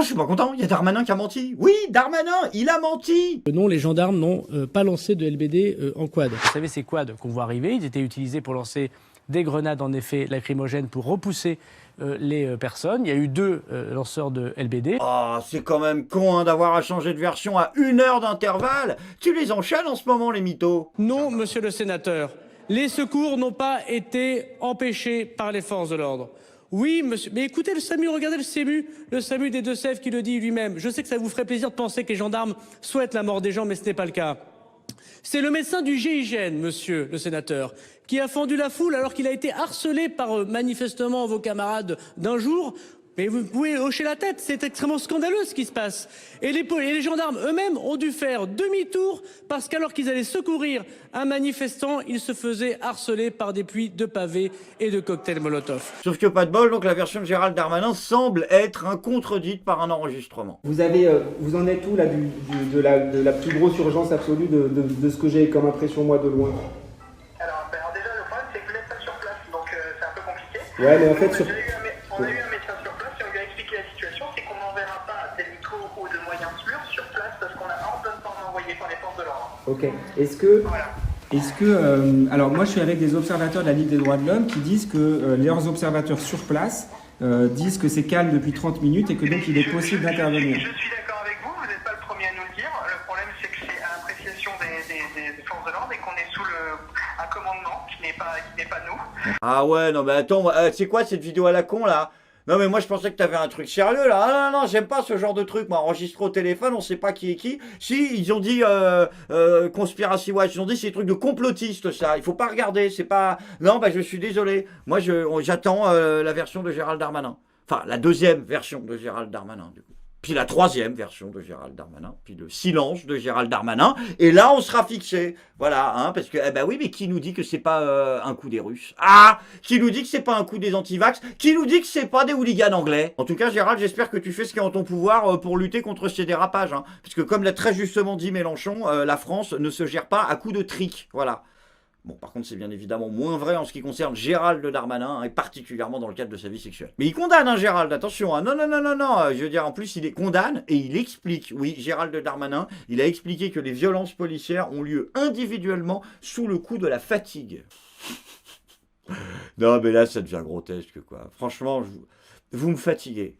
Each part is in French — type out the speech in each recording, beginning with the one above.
je suis pas content, il y a Darmanin qui a menti. Oui, Darmanin, il a menti. Non, les gendarmes n'ont pas lancé de LBD en quad. Vous savez, ces quads qu'on voit arriver, ils étaient utilisés pour lancer des grenades en effet lacrymogènes pour repousser les personnes. Il y a eu 2 lanceurs de LBD. Oh, c'est quand même con hein, d'avoir à changer de version à 1 heure d'intervalle. Tu les enchaînes en ce moment, les mythos. Non, monsieur le sénateur, les secours n'ont pas été empêchés par les forces de l'ordre. Oui, monsieur, mais écoutez le SAMU, regardez le SAMU des Deux-Sèvres qui le dit lui-même. Je sais que ça vous ferait plaisir de penser que les gendarmes souhaitent la mort des gens, mais ce n'est pas le cas. C'est le médecin du GIGN, monsieur le sénateur, qui a fendu la foule alors qu'il a été harcelé par manifestement vos camarades d'un jour. Mais vous pouvez hocher la tête, c'est extrêmement scandaleux ce qui se passe. Et les gendarmes eux-mêmes ont dû faire demi-tour parce qu'alors qu'ils allaient secourir un manifestant, ils se faisaient harceler par des pluies de pavés et de cocktails Molotov. Sauf que pas de bol, donc la version de Gérald Darmanin semble être contredite par un enregistrement. Vous en êtes où là de la plus grosse urgence absolue de ce que j'ai comme impression moi de loin? Alors déjà le problème c'est que vous n'êtes pas sur place, donc c'est un peu compliqué. Ouais, mais en fait sur... On a eu un médecin sur place et on lui a expliqué la situation, c'est qu'on n'enverra pas des micros ou de moyens SMUR sur place parce qu'on a ordonnement envoyé par les forces de l'ordre. Ok. Est-ce que... Voilà. Alors moi je suis avec des observateurs de la Ligue des droits de l'homme qui disent que leurs observateurs sur place disent que c'est calme depuis 30 minutes et que donc il est possible d'intervenir. Je suis d'accord avec vous, vous n'êtes pas le premier à nous le dire. Le problème c'est que c'est à l'appréciation des forces de l'ordre et qu'on est sous un commandement qui n'est pas nous. Ah ouais, non mais attends, c'est quoi cette vidéo à la con là? Non mais moi je pensais que t'avais un truc sérieux là. Ah non, non, j'aime pas ce genre de truc. Moi, enregistré au téléphone, on sait pas qui est qui. Si, ils ont dit Conspiracy Watch, ils ont dit c'est des trucs de complotistes ça. Il faut pas regarder, c'est pas... Non, bah je suis désolé. Moi j'attends la version de Gérald Darmanin. Enfin, la 2e version de Gérald Darmanin du coup. Puis la 3e version de Gérald Darmanin, puis le silence de Gérald Darmanin, et là on sera fixé, voilà, hein, parce que, eh ben oui, mais qui nous dit que c'est pas un coup des Russes? Ah, qui nous dit que c'est pas un coup des antivax? Qui nous dit que c'est pas des hooligans anglais? En tout cas, Gérald, j'espère que tu fais ce qui est en ton pouvoir pour lutter contre ces dérapages, hein, parce que comme l'a très justement dit Mélenchon, la France ne se gère pas à coups de trick, voilà. Bon, par contre, c'est bien évidemment moins vrai en ce qui concerne Gérald Darmanin, hein, et particulièrement dans le cadre de sa vie sexuelle. Mais il condamne, hein, Gérald, attention, hein. Non, non, non, non, non, je veux dire, en plus, il condamne et il explique, oui, Gérald Darmanin, il a expliqué que les violences policières ont lieu individuellement sous le coup de la fatigue. Non, mais là, ça devient grotesque, quoi. Franchement, vous me fatiguez.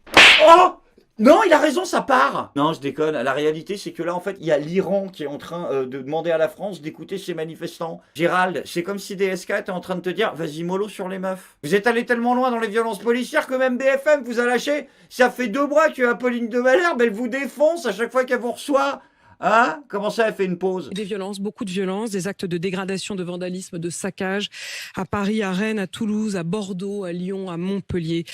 Oh! Non, il a raison, ça part. Non, je déconne. La réalité, c'est que là, en fait, il y a l'Iran qui est en train de demander à la France d'écouter ces manifestants. Gérald, c'est comme si DSK était en train de te dire, vas-y mollo sur les meufs. Vous êtes allé tellement loin dans les violences policières que même BFM vous a lâché. Ça fait 2 mois que Apolline de Malherbe, elle vous défonce à chaque fois qu'elle vous reçoit. Hein? Comment ça, elle fait une pause? Des violences, beaucoup de violences, des actes de dégradation, de vandalisme, de saccage à Paris, à Rennes, à Toulouse, à Bordeaux, à Lyon, à Montpellier.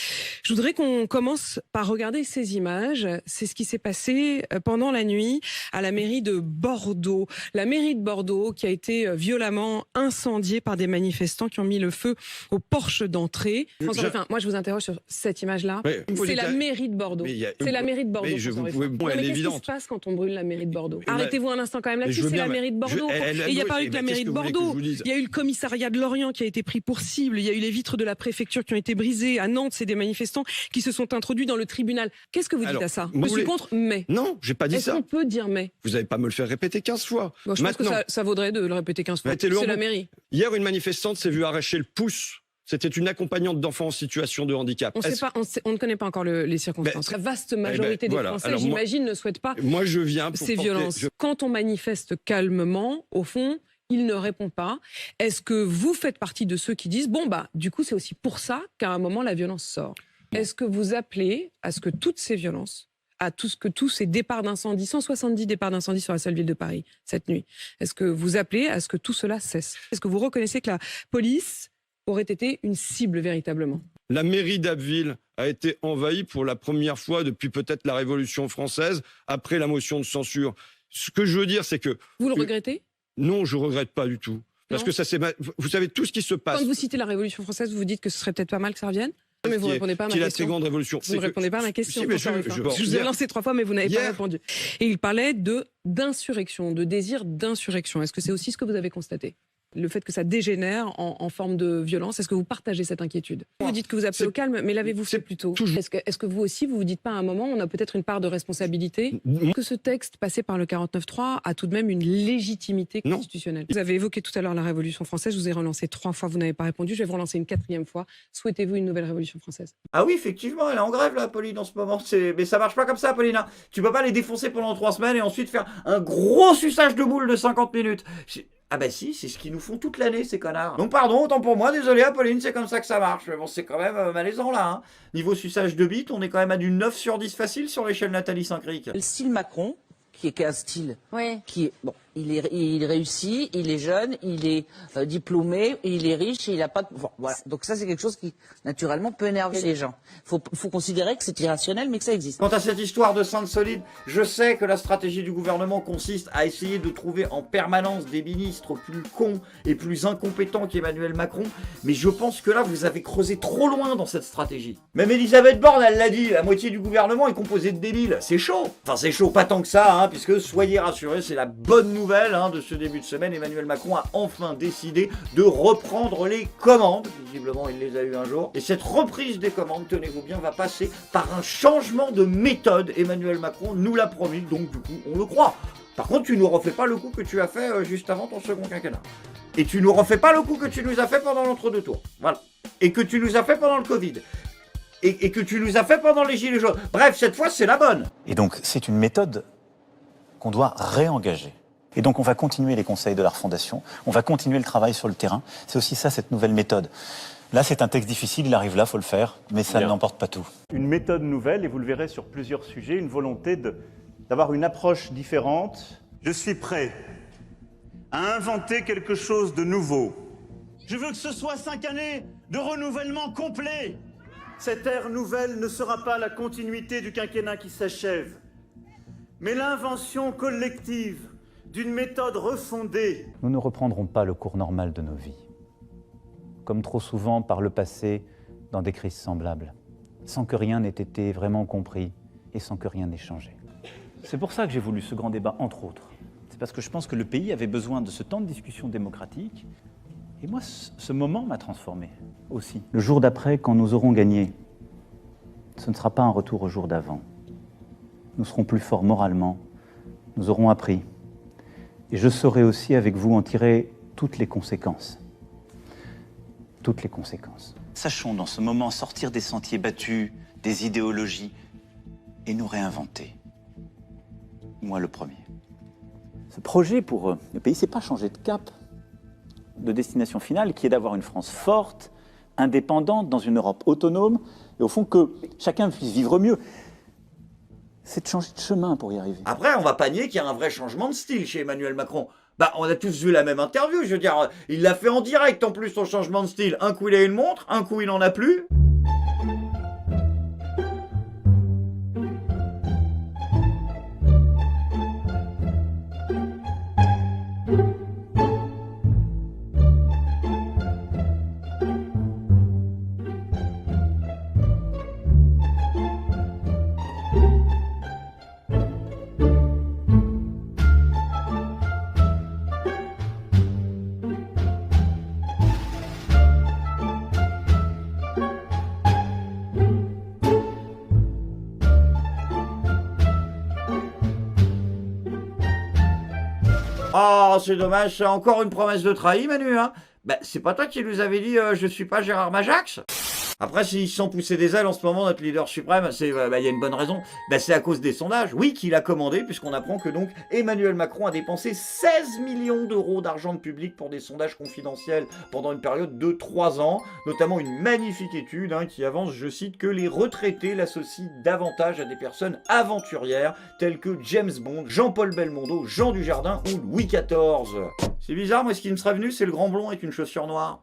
Je voudrais qu'on commence par regarder ces images. C'est ce qui s'est passé pendant la nuit à la mairie de Bordeaux. La mairie de Bordeaux qui a été violemment incendiée par des manifestants qui ont mis le feu au porche d'entrée. François Ruffin, moi je vous interroge sur cette image-là. C'est la mairie de Bordeaux. C'est la mairie de Bordeaux. Qu'est-ce qui se passe quand on brûle la mairie de Bordeaux? Arrêtez-vous un instant quand même là-dessus, c'est la mairie de Bordeaux. Et il n'y a pas eu que la mairie de Bordeaux. Il y a eu le commissariat de Lorient qui a été pris pour cible. Il y a eu les vitres de la préfecture qui ont été brisées. À Nantes, c'est des manifestants qui se sont introduits dans le tribunal. Qu'est-ce que vous dites à ça? Je suis contre, mais... Non, j'ai pas dit ça. Est-ce qu'on peut dire mais? Vous n'allez pas me le faire répéter 15 fois. Bon, je pense que ça vaudrait de le répéter 15 fois. C'est la mairie. Hier, une manifestante s'est vue arracher le pouce. C'était une accompagnante d'enfants en situation de handicap. On ne connaît pas encore les circonstances. La vaste majorité des Français, j'imagine, ne souhaitent pas ces violences. Quand on manifeste calmement, au fond, il ne répond pas. Est-ce que vous faites partie de ceux qui disent, bon, bah, du coup, c'est aussi pour ça qu'à un moment, la violence sort? Est-ce que vous appelez à ce que toutes ces violences, tous ces départs d'incendie, 170 départs d'incendie sur la seule ville de Paris cette nuit, est-ce que vous appelez à ce que tout cela cesse? Est-ce que vous reconnaissez que la police aurait été une cible véritablement? La mairie d'Abbeville a été envahie pour la première fois depuis peut-être la Révolution française, après la motion de censure. Ce que je veux dire, c'est que... Vous le regrettez? Non, je ne regrette pas du tout. Parce que ça c'est... Vous savez, tout ce qui se passe... Quand vous citez la Révolution française, vous vous dites que ce serait peut-être pas mal que ça revienne? Mais vous ne répondez pas à ma question. La très grande révolution. Vous ne répondez pas à ma question. Si, je vous ai lancé 3 fois, mais vous n'avez pas répondu. Et il parlait d'insurrection, de désir d'insurrection. Est-ce que c'est aussi ce que vous avez constaté? le fait que ça dégénère en forme de violence. Est-ce que vous partagez cette inquiétude? Vous dites que vous appelez au calme, mais l'avez-vous fait plus tôt? Est-ce que vous aussi, vous vous dites pas à un moment, on a peut-être une part de responsabilité? Que ce texte passé par le 49.3 a tout de même une légitimité constitutionnelle? Vous avez évoqué tout à l'heure la Révolution française, je vous ai relancé 3 fois, vous n'avez pas répondu, je vais vous relancer une 4e fois. Souhaitez-vous une nouvelle Révolution française? Ah oui, effectivement, elle est en grève là, Pauline, en ce moment. Mais ça marche pas comme ça, Pauline. Hein. Tu peux pas les défoncer pendant 3 semaines et ensuite faire un gros suçage de boules de 50 minutes. Ah bah si, c'est ce qu'ils nous font toute l'année, ces connards. Donc pardon, autant pour moi, désolé Apolline, c'est comme ça que ça marche. Mais bon, c'est quand même malaisant là. Hein. Niveau suçage de bites, on est quand même à du 9 sur 10 facile sur l'échelle Nathalie Saint-Cric. Le style Macron, qui est un style qui est bon, il réussit, il est jeune, il est diplômé, il est riche, et il a pas de... Bon, voilà. Donc ça c'est quelque chose qui naturellement peut énerver les gens. Faut considérer que c'est irrationnel, mais que ça existe. Quant à cette histoire de Sainte Solide, je sais que la stratégie du gouvernement consiste à essayer de trouver en permanence des ministres plus cons et plus incompétents qu'Emmanuel Macron, mais je pense que là vous avez creusé trop loin dans cette stratégie. Même Elisabeth Borne, elle l'a dit, la moitié du gouvernement est composé de débiles. C'est chaud. Enfin c'est chaud, pas tant que ça, hein, puisque soyez rassurés, c'est la bonne nouvelle de ce début de semaine. Emmanuel Macron a enfin décidé de reprendre les commandes. Visiblement, il les a eues un jour. Et cette reprise des commandes, tenez-vous bien, va passer par un changement de méthode. Emmanuel Macron nous l'a promis, donc du coup, on le croit. Par contre, tu nous refais pas le coup que tu as fait juste avant ton second quinquennat. Et tu nous refais pas le coup que tu nous as fait pendant l'entre-deux tours. Voilà. Et que tu nous as fait pendant le Covid. Et que tu nous as fait pendant les Gilets jaunes. Bref, cette fois, c'est la bonne. Et donc, c'est une méthode qu'on doit réengager. Et donc on va continuer les conseils de la refondation, on va continuer le travail sur le terrain. C'est aussi ça, cette nouvelle méthode. Là, c'est un texte difficile, il arrive là, il faut le faire, mais ça n'emporte pas tout. Une méthode nouvelle, et vous le verrez sur plusieurs sujets, une volonté d'avoir une approche différente. Je suis prêt à inventer quelque chose de nouveau. Je veux que ce soit 5 années de renouvellement complet. Cette ère nouvelle ne sera pas la continuité du quinquennat qui s'achève, mais l'invention collective d'une méthode refondée. Nous ne reprendrons pas le cours normal de nos vies, comme trop souvent par le passé dans des crises semblables, sans que rien n'ait été vraiment compris et sans que rien n'ait changé. C'est pour ça que j'ai voulu ce grand débat, entre autres. C'est parce que je pense que le pays avait besoin de ce temps de discussion démocratique, et moi, ce moment m'a transformé aussi. Le jour d'après, quand nous aurons gagné, ce ne sera pas un retour au jour d'avant. Nous serons plus forts moralement, nous aurons appris. Et je saurai aussi avec vous en tirer toutes les conséquences. Toutes les conséquences. Sachons dans ce moment sortir des sentiers battus, des idéologies, et nous réinventer. Moi le premier. Ce projet pour le pays, c'est pas changer de cap, de destination finale, qui est d'avoir une France forte, indépendante, dans une Europe autonome, et au fond que chacun puisse vivre mieux. C'est de changer de chemin pour y arriver. Après, on va pas nier qu'il y a un vrai changement de style chez Emmanuel Macron. Bah, on a tous vu la même interview, je veux dire, il l'a fait en direct en plus, son changement de style. Un coup il a une montre, un coup il en a plus. Oh, c'est dommage, c'est encore une promesse de trahi, Manu, hein. Bah, c'est pas toi qui nous avais dit je suis pas Gérard Majax? Après, s'ils se sont poussés des ailes en ce moment, notre leader suprême, c'est, y a une bonne raison. Bah, c'est à cause des sondages. Oui, qu'il a commandé, puisqu'on apprend que donc Emmanuel Macron a dépensé 16 millions d'euros d'argent public pour des sondages confidentiels pendant une période de 3 ans. Notamment une magnifique étude qui avance, je cite, que les retraités l'associent davantage à des personnes aventurières telles que James Bond, Jean-Paul Belmondo, Jean Dujardin ou Louis XIV. C'est bizarre, moi ce qui me serait venu, c'est le grand blond avec une chaussure noire.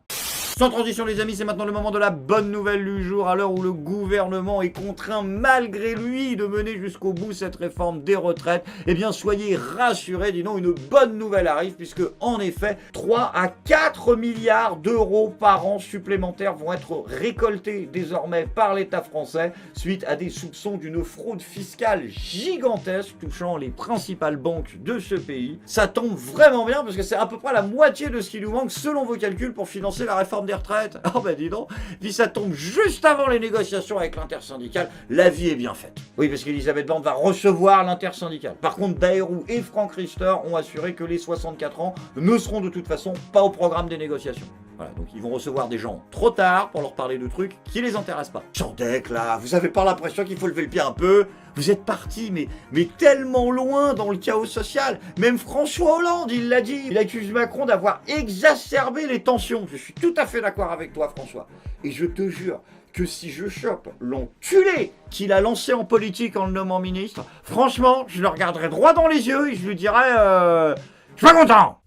Sans transition les amis, c'est maintenant le moment de la bonne nouvelle du jour, à l'heure où le gouvernement est contraint malgré lui de mener jusqu'au bout cette réforme des retraites. Eh bien soyez rassurés, dis donc, une bonne nouvelle arrive puisque en effet 3 à 4 milliards d'euros par an supplémentaires vont être récoltés désormais par l'État français suite à des soupçons d'une fraude fiscale gigantesque touchant les principales banques de ce pays. Ça tombe vraiment bien parce que c'est à peu près la moitié de ce qui nous manque selon vos calculs pour financer la réforme des retraites. Oh bah dis donc, puis ça tombe juste avant les négociations avec l'intersyndicale, la vie est bien faite. Oui, parce qu'Elisabeth Borne va recevoir l'intersyndicale. Par contre, Bayrou et Franck Riester ont assuré que les 64 ans ne seront de toute façon pas au programme des négociations. Voilà, donc ils vont recevoir des gens trop tard pour leur parler de trucs qui les intéressent pas. Jandek là, vous avez pas l'impression qu'il faut lever le pied un peu? Vous êtes parti mais tellement loin dans le chaos social. Même François Hollande, il l'a dit. Il accuse Macron d'avoir exacerbé les tensions. Je suis tout à fait d'accord avec toi François. Et je te jure que si je chope l'enculé qu'il a lancé en politique en le nommant ministre, franchement, je le regarderai droit dans les yeux et je lui dirais je suis pas content.